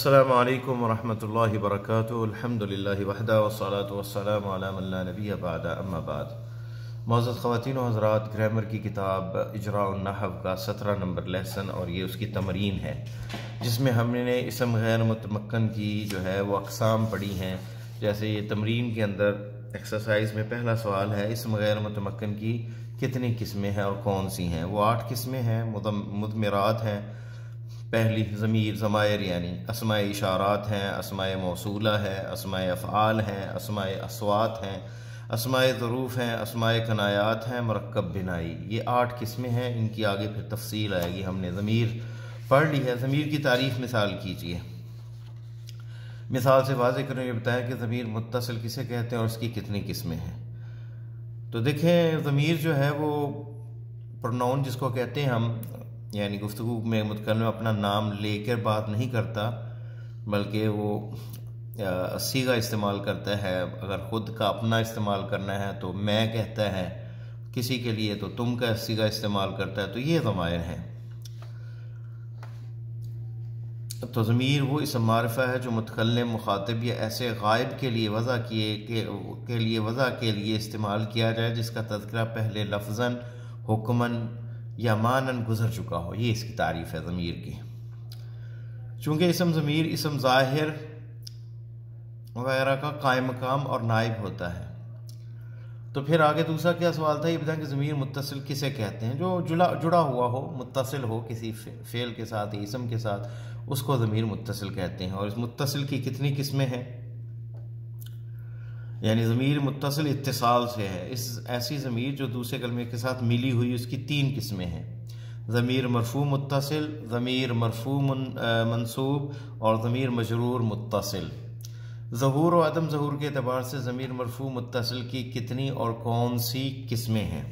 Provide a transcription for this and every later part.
السلام علیکم ورحمۃ اللہ وبرکاتہ۔ الحمد للہ وحدہ والصلاۃ والسلام علی من لا نبی بعد اما بعد۔ معزز خواتین و حضرات، گرامر کی کتاب اجراء النحو کا 17 نمبر لیسن اور یہ اس کی تمرین ہے، جس میں ہم نے اسم غیر متمکن کی جو ہے وہ اقسام پڑھی ہیں۔ جیسے یہ تمرین کے اندر ایکسرسائز میں پہلا سوال ہے، اسم غیر متمکن کی کتنی قسمیں ہیں اور کون سی ہیں؟ وہ 8 قسمیں ہیں۔ مضمرات ہیں، پہلی ضمیر ضمائر یعنی اسماء اشارات ہیں، اسماء موصولہ ہے، اسماء افعال ہیں، اسماء اصوات ہیں، اسماء ظروف ہیں، اسماء کنایات ہیں، مرکب بنائی۔ یہ 8 قسمیں ہیں، ان کی آگے پھر تفصیل آئے گی۔ ہم نے ضمیر پڑھ لی ہے۔ ضمیر کی تعریف مثال کیجیے۔ مثال سے واضح کریں، یہ بتائیں کہ ضمیر متصل کسے کہتے ہیں اور اس کی کتنی قسمیں ہیں۔ تو دیکھیں، ضمیر جو ہے وہ پروناؤن جس کو کہتے ہیں ہم، یعنی گفتگو میں متکلم اپنا نام لے کر بات نہیں کرتا، بلکہ وہ صیغہ استعمال کرتا ہے۔ اگر خود کا اپنا استعمال کرنا ہے تو میں کہتا ہے، کسی کے لیے تو تم کا صیغہ استعمال کرتا ہے، تو یہ ضمائر ہیں۔ تو ضمیر وہ اسم معرفہ ہے جو متکلم، مخاطب یا ایسے غائب کے لیے وضع کے لیے استعمال کیا جائے جس کا تذکرہ پہلے لفظاً، حکماً یا معناً گزر چکا ہو۔ یہ اس کی تعریف ہے ضمیر کی۔ چونکہ اسم ضمیر اسم ظاہر وغیرہ کا قائم مقام اور نائب ہوتا ہے، تو پھر آگے دوسرا کیا سوال تھا؟ یہ بتائیں کہ ضمیر متصل کسے کہتے ہیں؟ جو جڑا ہوا ہو، متصل ہو کسی فعل کے ساتھ یا اسم کے ساتھ، اس کو ضمیر متصل کہتے ہیں۔ اور اس متصل کی کتنی قسمیں ہیں؟ یعنی ضمیر متصل اتصال سے ہے، ایسی ضمیر جو دوسرے کلمے کے ساتھ ملی ہوئی، اس کی 3 قسمیں ہیں۔ ضمیر مرفوع متصل، ضمیر مرفوع منصوب اور ضمیر مجرور متصل۔ ظہور و عدم ظہور کے اعتبار سے ضمیر مرفوع متصل کی کتنی اور کون سی قسمیں ہیں؟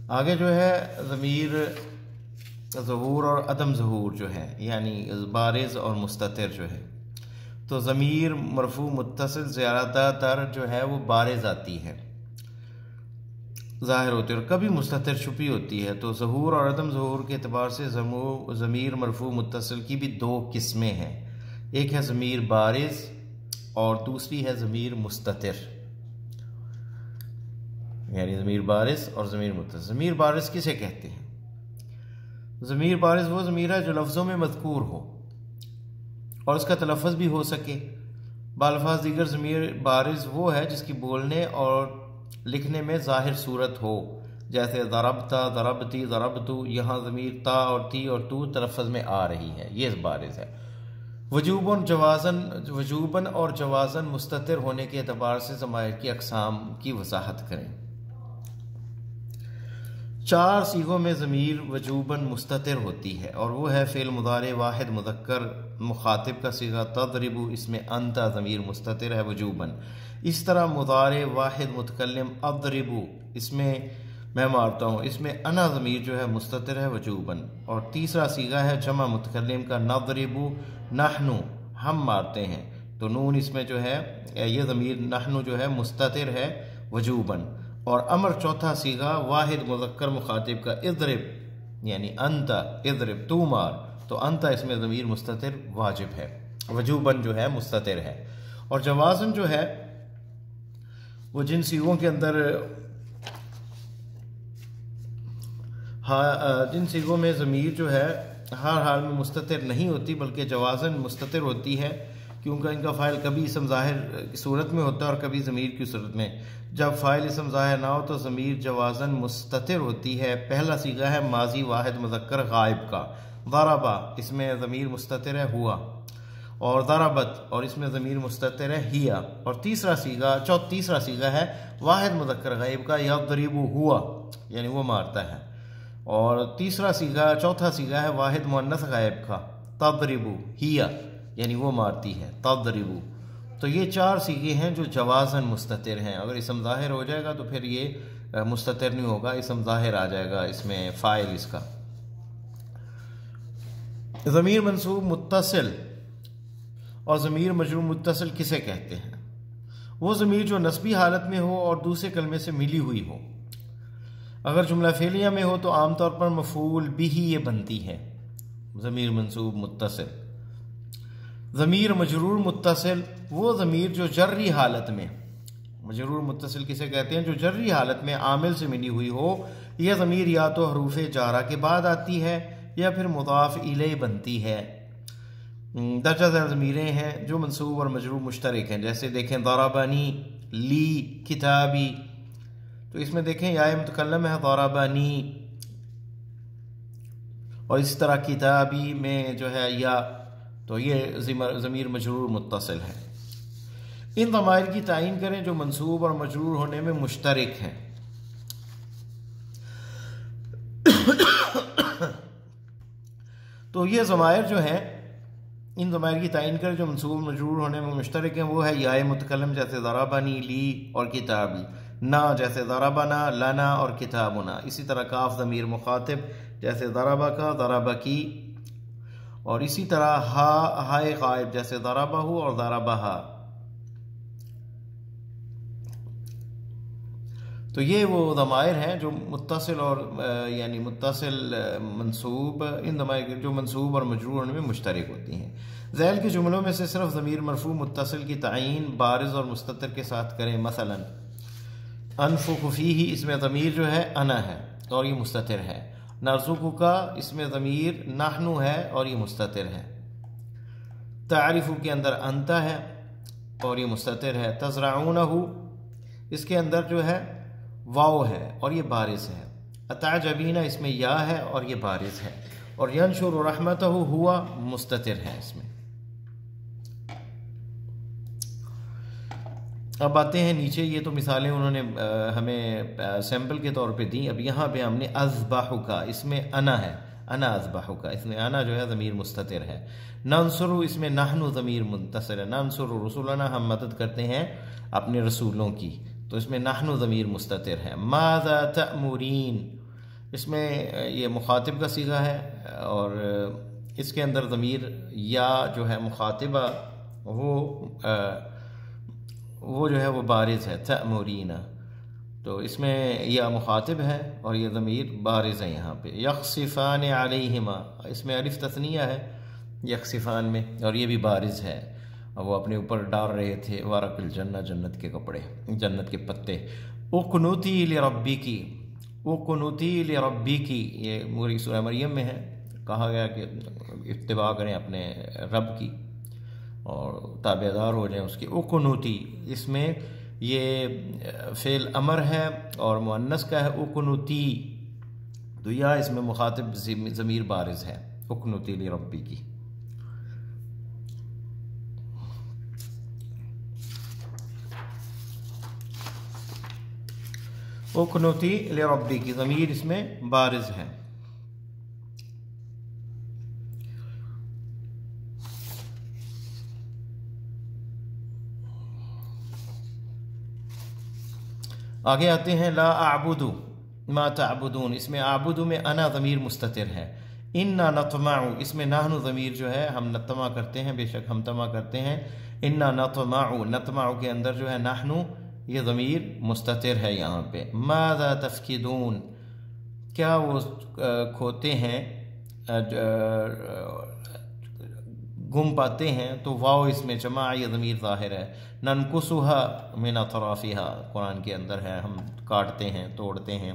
آگے جو ہے ضمیر ظہور اور عدم ظہور جو ہے، یعنی بارز اور مستتر جو ہے، تو ضمیر مرفوع متصل زیادہ تر جو ہے وہ بارز آتی ہے، ظاہر ہوتی ہے، اور کبھی مستتر چھپی ہوتی ہے۔ تو ظہور اور عدم ظہور کے اعتبار سے ضمیر مرفوع متصل کی بھی 2 قسمیں ہیں۔ ایک ہے ضمیر بارز اور دوسری ہے ضمیر مستتر، یعنی ضمیر بارز اور ضمیر متصل۔ ضمیر بارز کسے کہتے ہیں؟ ضمیر بارز وہ ضمیر ہے جو لفظوں میں مذکور ہو اور اس کا تلفظ بھی ہو سکے۔ بالفاظ دیگر ضمیر بارز وہ ہے جس کی بولنے اور لکھنے میں ظاہر صورت ہو، جیسے ضربتا، ضربتی، ضربتو۔ یہاں ضمیر تا اور تی اور تو تلفظ میں آ رہی ہے، یہ بارز ہے۔ وجوباً اور جوازاً مستتر ہونے کے اعتبار سے ضمائر کی اقسام کی وضاحت کریں۔ 4 صیغوں میں ضمیر وجوباً مستتر ہوتی ہے، اور وہ ہے فعل مضارع واحد مذکر مخاطب کا صیغہ تضرب، اس میں انت ضمیر مستتر ہے وجوباً۔ اس طرح مضارع واحد متکلم اضرب، اس میں میں مارتا ہوں، اس میں انا ضمیر جو ہے مستتر ہے وجوباً۔ اور تیسرا صیغہ ہے جمع متکلم کا نضرب نحن، ہم مارتے ہیں، تو نون اس میں جو ہے یہ ضمیر نحن جو ہے مستتر ہے وجوباً۔ اور امر چوتھا صیغہ واحد مذکر مخاطب کا اضرب، یعنی انت اضرب، تو مار، تو انت اس میں ضمیر مستتر واجب ہے، وجوباً جو ہے مستتر ہے۔ اور جوازاً جو ہے وہ جن صیغوں کے اندر جن صیغوں میں ضمیر جو ہے ہر حال میں مستتر نہیں ہوتی بلکہ جوازاً مستتر ہوتی ہے، کیونکہ ان کا فاعل کبھی اسم ظاہر کی صورت میں ہوتا ہے اور کبھی ضمیر کی صورت میں۔ جب فاعل اسم ظاہر نہ ہو تو ضمیر جوازاً مستتر ہوتی ہے۔ پہلا صیغہ ہے ماضی واحد مذکر غائب کا، ضربا، اس میں ضمیر مستتر ہے ہوا، اور ضربت، اور اس میں ضمیر مستتر ہے ہیا۔ اور تیسرا صیغہ ہے واحد مذکر غائب کا، یضرب ہوا، یعنی وہ مارتا ہے۔ اور چوتھا صیغہ ہے واحد مؤنث غائب کا، تضرب ہیا، یعنی وہ مارتی ہے، تضرب۔ تو یہ 4 صیغے ہیں جو جوازاً مستتر ہیں۔ اگر اسم ظاہر ہو جائے گا تو پھر یہ مستتر نہیں ہوگا، اسم ظاہر آ جائے گا اس میں، فاعل اس کا۔ ضمیر منصوب متصل اور ضمیر مجرور متصل کسے کہتے ہیں؟ وہ ضمیر جو نسبی حالت میں ہو اور دوسرے کلمے سے ملی ہوئی ہو۔ اگر جملہ فعلیہ میں ہو تو عام طور پر مفعول بھی یہ بنتی ہے، ضمیر منصوب متصل۔ ضمیر مجرور متصل، وہ ضمیر جو جری حالت میں، مجرور متصل کسے کہتے ہیں؟ جو جری حالت میں عامل سے ملی ہوئی ہو. یہ ضمیر یا تو حروف جارہ کے بعد آتی ہے یا پھر مضاف الیہ بنتی ہے. درجہ ذیل ضمیریں ہیں جو منصوب اور مجرور مشترک ہیں، جیسے دیکھیں ضربنی، لی، کتابی. تو اس میں دیکھیں یا متکلم ہے ضربنی، اور اسی طرح کتابی میں جو ہے یا، تو یہ ضمیر مجرور متصل ہے. ان ضمائر کی تعین کریں جو منصوب اور مجرور ہونے میں مشترک ہیں. تو یہ ضمائر جو ہیں، ان ضمائر کی تعین کریں جو منصوب مجرور ہونے میں مشترک ہیں، وہ ہے یا متکلم جیسے ضربنی، لی اور کتابی، نا جیسے ضربنا، لنا اور کتابنا. اسی طرح کاف ضمیر مخاطب جیسے ضربکا، ضربکی، اور اسی طرح ہائے غائب جیسے ضربہ اور ضربہا. تو یہ وہ ضمائر ہیں جو متصل اور یعنی متصل، منصوب، ان ضمائر جو منصوب اور مجرور ہونے میں مشترک ہوتی ہیں. ذیل کے جملوں میں سے صرف ضمیر مرفوع متصل کی تعین بارز اور مستتر کے ساتھ کریں. مثلا انفخ فیہ، اس میں ضمیر جو ہے انا ہے اور یہ مستتر ہے. نرزقک، اس میں ضمیر نحن ہے اور یہ مستتر ہے. تعرف کے اندر انت ہے اور یہ مستتر ہے. تزرعونہ، اس کے اندر جو ہے واو ہے اور یہ بارز ہے. اتعجبین، اس میں یا ہے اور یہ بارز ہے. اور ینشر رحمتہ ہوا مستتر ہے اس میں. اب آتے ہیں نیچے، یہ تو مثالیں انہوں نے ہمیں سیمپل کے طور پہ دیں. اب یہاں پہ ہم نے اذبحک، اس میں انا ہے، انا اذبحک، اس میں انا جو ہے ضمیر مستتر ہے. ننصر، اس میں نحن ضمیر متصل ہے. ننصر رسولنا، ہم مدد کرتے ہیں اپنے رسولوں کی، تو اس میں نحن ضمیر مستتر ہے. ماذا تأمرین، اس میں یہ مخاطب کا صیغہ ہے اور اس کے اندر ضمیر یا جو ہے مخاطبہ وہ جو ہے وہ بارز ہے. تأمرین، تو اس میں یا مخاطب ہے اور یہ ضمیر بارز ہے یہاں پہ. یخصفان علیہما، اس میں الف تثنیہ ہے یخصفان میں اور یہ بھی بارز ہے. وہ اپنے اوپر ڈال رہے تھے ورق الجنہ، جنت کے کپڑے، جنت کے پتے. اقنوتی لربکی، اقنوتی لربکی، یہ پوری سورہ مریم میں ہے. کہا گیا کہ اتباع کریں اپنے رب کی اور تابع دار ہو جائیں اس کی. اقنوتی، اس میں یہ فعل امر ہے اور مؤنث کا ہے اقنوتی، تو یا اس میں مخاطب ضمیر بارز ہے. اقنوتی لربکی. اقنوتی لربکی، ضمیر اس میں بارز ہے. آگے آتے ہیں لا اعبد ما تعبدون، اس میں اعبد میں انا ضمیر مستتر ہے. انا نطمع، اس میں نحن ضمیر جو ہے ہم نطمع کرتے ہیں، بے شک ہم طمع کرتے ہیں. انا نطمع، نطمع کے اندر جو ہے نحن، یہ ضمیر مستتر ہے یہاں پہ. ماذا تفقدون، کیا وہ کھوتے ہیں، گم پاتے ہیں، تو واو اس میں جمع، یہ ضمیر ظاہر ہے. ننقصها من اطرافها، قرآن کے اندر ہے ہم کاٹتے ہیں، توڑتے ہیں،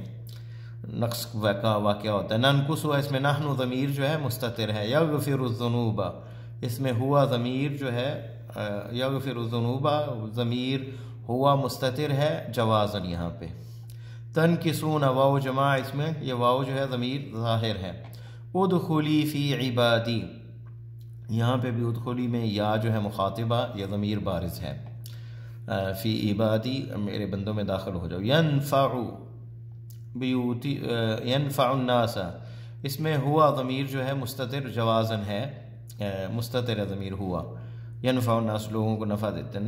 نقص واقعہ ہوتا ہے. ننقصها، اس میں نحن ضمیر جو ہے مستتر ہے. یغفر الذنوب، اس میں ہوا ضمیر جو ہے یغفر الذنوب، ضمیر ہوا مستتر ہے جوازن یہاں پہ. تنکسون، واو جمع، اس میں یہ واو جو ہے ضمیر ظاہر ہے. ادخلی فی عبادی، یہاں پہ بھی ادخلی میں یا جو ہے مخاطبہ، یہ ضمیر بارز ہے. فی عبادی، میرے بندوں میں داخل ہو جاؤ. ینفع بیوتی، ینفع الناس، اس میں ہوا ضمیر جو ہے مستتر جوازن ہے، مستتر ہے ضمیر ہوا. ینفع الناس، لوگوں کو نفع دیتے ہیں.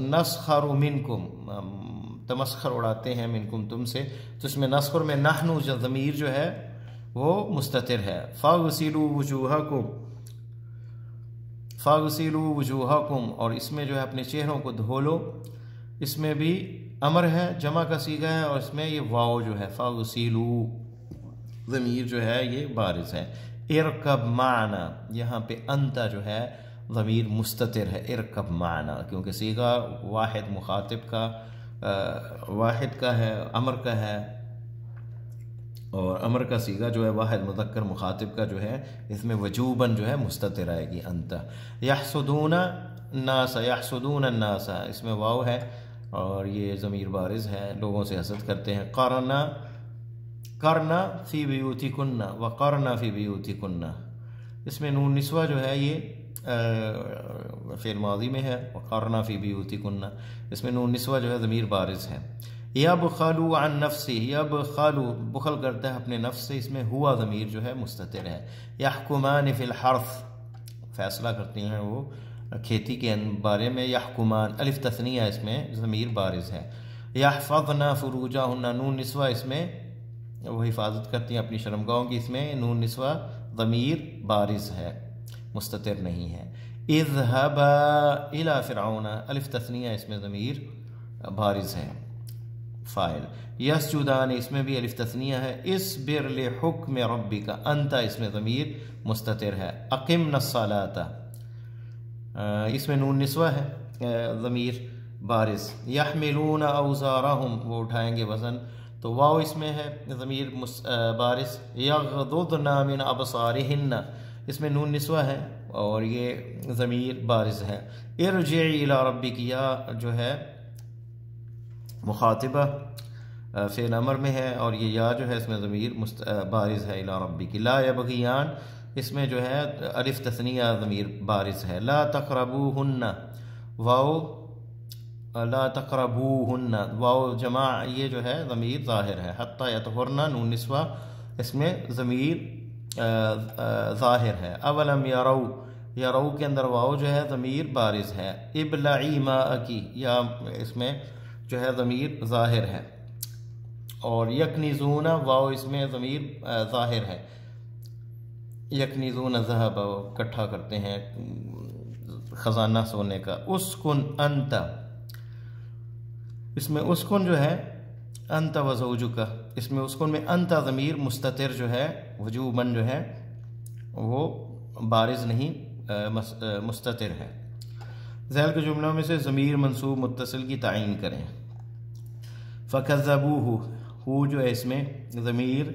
نسخر منکم، تمسخر اڑاتے ہیں، منکم تم سے، تو اس میں نسخر میں نحن ضمیر جو ہے وہ مستتر ہے. فاغسلوا وجوہکم، فاغسلوا وجوہکم، اور اس میں جو ہے اپنے چہروں کو دھو لو، اس میں بھی امر ہے، جمع کا صیغہ ہے، اور اس میں یہ واو جو ہے فاغسلوا ضمیر جو ہے یہ بارز ہے. ارکب معنا، یہاں پہ انت جو ہے ضمیر مستتر ہے ارکب معنا، کیونکہ صیغہ واحد مخاطب کا واحد کا ہے، امر کا ہے، اور امر کا صیغہ جو ہے واحد مذکر مخاطب کا جو ہے اس میں وجوباً جو ہے مستتر آئے گی انت۔ یحسدون الناس، یحسدون الناس اس میں واو ہے اور یہ ضمیر بارز ہے، لوگوں سے حسد کرتے ہیں۔ کرنا فی بیوتکن وقرنا فی بیوتکن، اس میں نون نسوہ جو ہے یہ فعل ماضی میں ہے، وقرنا فی بیوتکن، اس میں نون نسوہ جو ہے ضمیر بارز ہے۔ یبخلوا عن نفسہ، یبخلوا بخل کرتا ہے اپنے نفس سے، اس میں ہوا ضمیر جو ہے مستتر ہے۔ یحکمان فی الحرث، فیصلہ کرتے ہیں وہ کھیتی کے بارے میں، یحکمان الف تثنیہ اس میں ضمیر بارز ہے۔ یحفظن فروجہن، نون نسوہ اس میں وہ حفاظت کرتی ہیں اپنی شرمگاہوں کی، اس میں نون نسوہ ضمیر بارز ہے مستتر نہیں ہے۔ اذهبا الى فرعون، الف تثنیہ اس میں ضمیر بارز ہے فاعل۔ یسجدان اس میں بھی الف تثنیہ ہے۔ اصبر لحکم ربک، انت اس میں ضمیر مستتر ہے۔ اقمنا الصلاۃ، اس میں نون نسوہ ہے ضمیر بارز۔ یحملون اوزارہم، وہ اٹھائیں گے وزن، تو واو اس میں ہے ضمیر بارز۔ یغضضن من ابصارہن، اس میں نون نسوہ ہے اور یہ ضمیر بارز ہے۔ ارجعی الی ربک، یا جو ہے مخاطبہ فعل امر میں ہے اور یہ یا جو ہے اس میں ضمیر بارز ہے الی ربک۔ لا یبغیان، اس میں جو ہے الف تثنیہ ضمیر بارز ہے۔ لا تقربوہن، واو لا تقربوہن، واو جمع یہ جو ہے ضمیر ظاہر ہے۔ حتی یطہرن، نون نسوہ اس میں ضمیر ظاہر ہے۔ اولم یرو، یرو کے اندر واو جو ہے ضمیر بارز ہے۔ ابلعی ماءکی، یا اس میں جو ہے ضمیر ظاہر ہے۔ اور یکنزون، واو اس میں ضمیر ظاہر ہے۔ یکنزون ذهب، اکٹھا کرتے ہیں خزانہ سونے کا۔ اسکن انت، اس میں اسکن جو ہے انت وزوجک، اس میں اسکن میں انت ضمیر مستتر جو ہے وجوباً جو ہے وہ بارز نہیں مستتر ہے۔ ذیل کے جملوں میں سے ضمیر منصوب متصل کی تعین کریں۔ فکذبوہ، ہو جو ہے اس میں ضمیر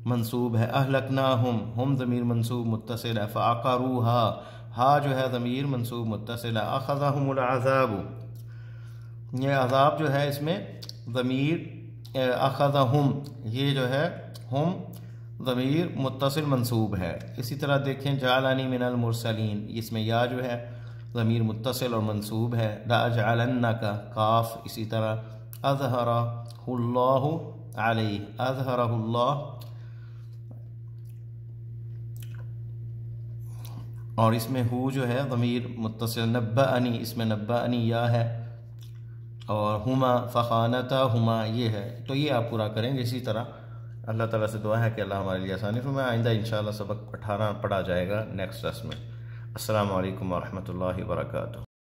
منصوب ہے۔ اہلکناہم، ہم ضمیر منصوب متصل ہے۔ فعقروہا، ہا جو ہے ضمیر منصوب متصل ہے۔ اخذہم العذاب، یہ عذاب جو ہے اس میں ضمیر اخذہم، یہ جو ہے ہم ضمیر متصل منصوب ہے۔ اسی طرح دیکھیں جعلنی من المرسلین، اس میں یا جو ہے ضمیر متصل اور منصوب ہے۔ لاجعلنک، کاف اسی طرح۔ اظہرہ اللہ علیہ، اظہرہ اللہ، اور اس میں ہو جو ہے ضمیر متصل۔ نبأنی، اس میں نبأنی یا ہے، اور ہما فخانتہما یہ ہے۔ تو یہ آپ پورا کریں گے اسی طرح۔ اللہ تعالیٰ سے دعا ہے کہ اللہ ہمارے لیے آسانی فرمائے۔ آئندہ انشاءاللہ سبق 18 پڑھا جائے گا نیکسٹ درس میں۔ السلام علیکم ورحمۃ اللہ وبرکاتہ۔